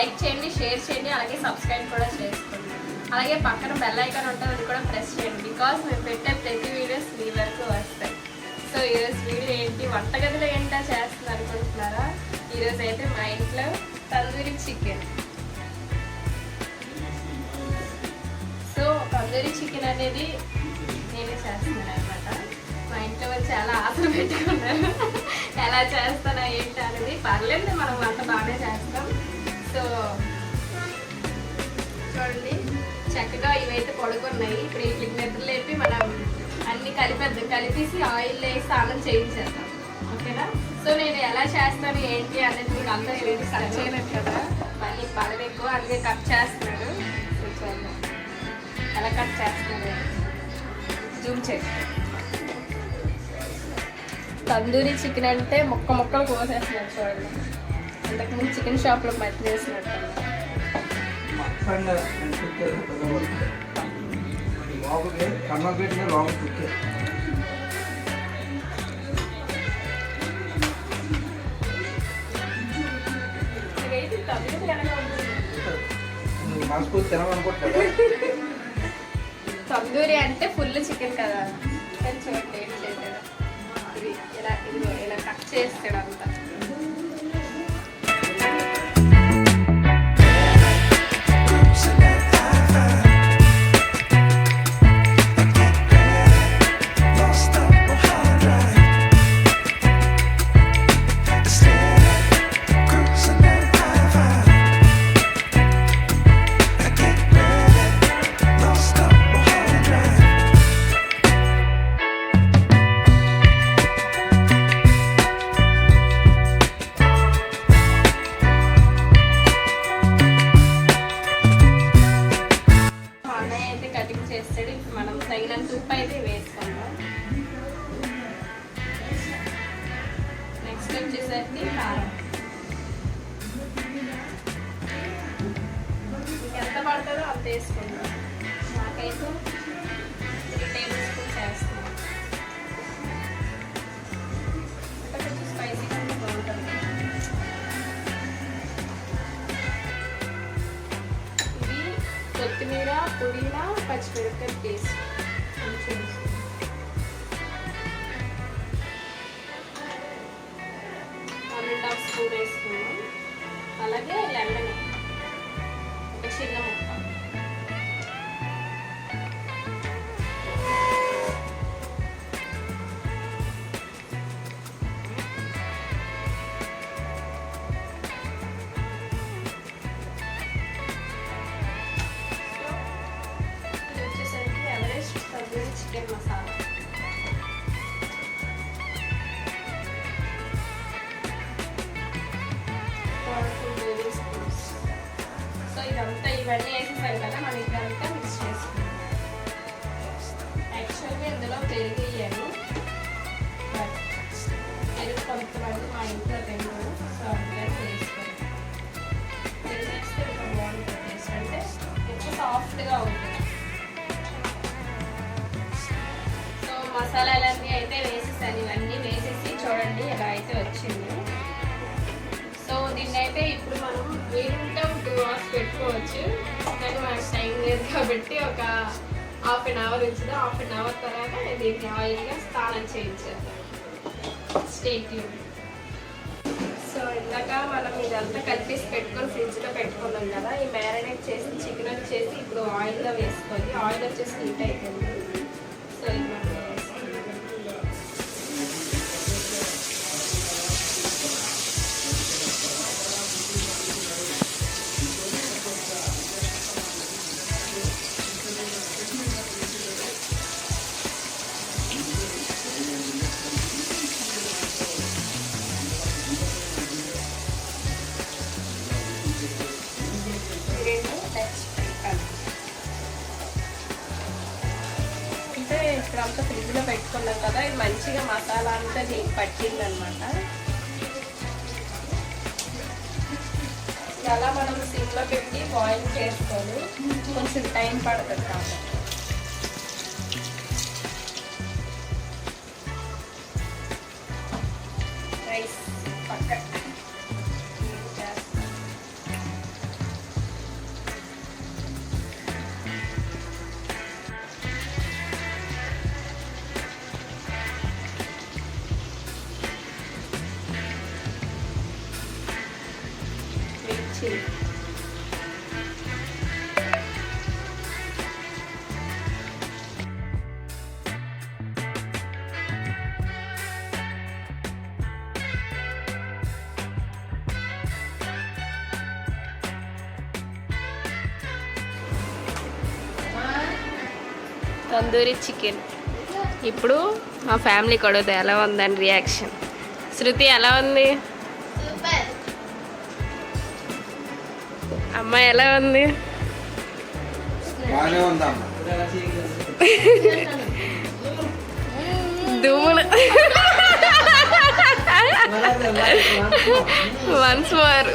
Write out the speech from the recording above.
Like చేయండి, share చేయండి, అలాగే సబ్స్క్రైబ్ కూడా చేసుకోండి. అలాగే పక్కన బెల్ ఐకాన్ ఉంటుంది, అది కూడా ప్రెస్ చేయండి. బికాస్ మేము పెట్టే ప్రతి వీడియోస్ మీ వరకు వస్తాయి. సో ఈరోజు వీడియో ఏంటి, వంటగదిలో ఏంటో చేస్తుంది అనుకుంటున్నారా? ఈరోజు అయితే మా ఇంట్లో tandoori chicken. So tandoori chicken అనేది నేనే చేస్తున్నాను అనమాట. మా ఇంట్లో వాళ్ళు చాలా ఆశలు పెట్టుకున్నారు ఎలా చేస్తానా ఏంటి అనేది. పర్లేదు, మనం వంట బాగానే చేస్తాం. సో చూడండి, చక్కగా ఇవైతే పడుకున్నాయి. ఇప్పుడు వీటికి నిద్ర లేపి మనం అన్ని కలిపేసి ఆయిల్ వేసి స్నానం చేయించేస్తాం. ఓకేనా? సో నేను ఎలా చేస్తాను ఏంటి అనేది మీకు అంతా ఏంటి కట్ చేయలేదు కదా, మళ్ళీ బలం ఎక్కువ అందుకే కట్ చేస్తున్నాడు. సో చూద్దాం ఎలా కట్ చేస్తున్నాడు, జూమ్ చేసి. తందూరి చికెన్ అంటే ముక్కలు కోసేస్తున్నాడు చూడండి. అంతకుముందు చికెన్ షాప్లో మట్టి వేసినట్టు. తందూరి అంటే ఫుల్ చికెన్ కదా, చూడండి ఏం చేశాడు. ఇలా కట్ చేస్తాడు అంతా. మనం తగినంత ఉప్పు అయితే వేసుకుందాం. నెక్స్ట్ వచ్చేసరికి కారం. ఎంత పడుతుందో అంత వేసుకుందాం. నాకైతే 3 టేబుల్ స్పూన్స్ వేస్తున్నాం. అంటే కొంచెం స్పైసీగా ఉంటే బాగుంటుంది. కొత్తిమీర, పుదీనా, పచ్చిమిరపకాయ పేస్ట్ కొంచెం 1.5 స్పూన్ వేసుకున్నాం. అలాగే లెమన్ ఒక చిన్న ముక్క. చికెన్ మసాలా సో ఇదంతా ఇవన్నీ వేసేసాం కదా, మనం ఇదంతా మిక్స్ చేసుకుంటాం. యాక్చువల్గా ఇందులో పెరుగు వేయాలి, పెరుగు కొంతమంది మా ఇంట్లో తిన్నాను. సో అందుకని వేసుకోండి. పెరుగు వేస్తే ఇంకా బాగుంటుంది టేస్ట్, అంటే ఎక్కువ సాఫ్ట్గా ఉంటుంది. మసాలాలన్నీ అయితే వేసేసాను. ఇవన్నీ వేసేసి చూడండి ఎలా అయితే వచ్చింది. సో దీన్ని అయితే ఇప్పుడు మనం వీలుంటే 2 hours పెట్టుకోవచ్చు, కానీ మనకు టైం లేదు కాబట్టి ఒక 1/2 hour ఉంచుదా. 1/2 hour తర్వాత దీన్ని ఆయిల్గా స్నానం చేయించేద్దాం. Stay tune. సో ఇందాక మనం ఇదంతా కలిపేసి పెట్టుకొని ఫ్రిడ్జ్లో పెట్టుకున్నాం కదా, ఈ మ్యారినేట్ చేసి చికెన్ వచ్చేసి ఇప్పుడు ఆయిల్లో వేసుకోవాలి. ఆయిల్ వచ్చేసి హీట్ అయిపోయింది. సో ఇది మనం ఇప్పుడంతా ఫ్రిడ్జ్లో పెట్టుకున్నాం కదా, ఇది మంచిగా మసాలా అంతా దీనికి పట్టిందనమాట. అలా మనం సిమ్లో పెట్టి బాయిల్ చేసుకోవాలి, కొంచెం టైం పడుతుంది కాబట్టి. రైస్ పక్క తందూరి చికెన్. ఇప్పుడు మా ఫ్యామిలీ కొడుతుంది ఎలా ఉందని రియాక్షన్. శృతి ఎలా ఉంది? అమ్మ ఎలా ఉంది? దుమ్ములు. Once more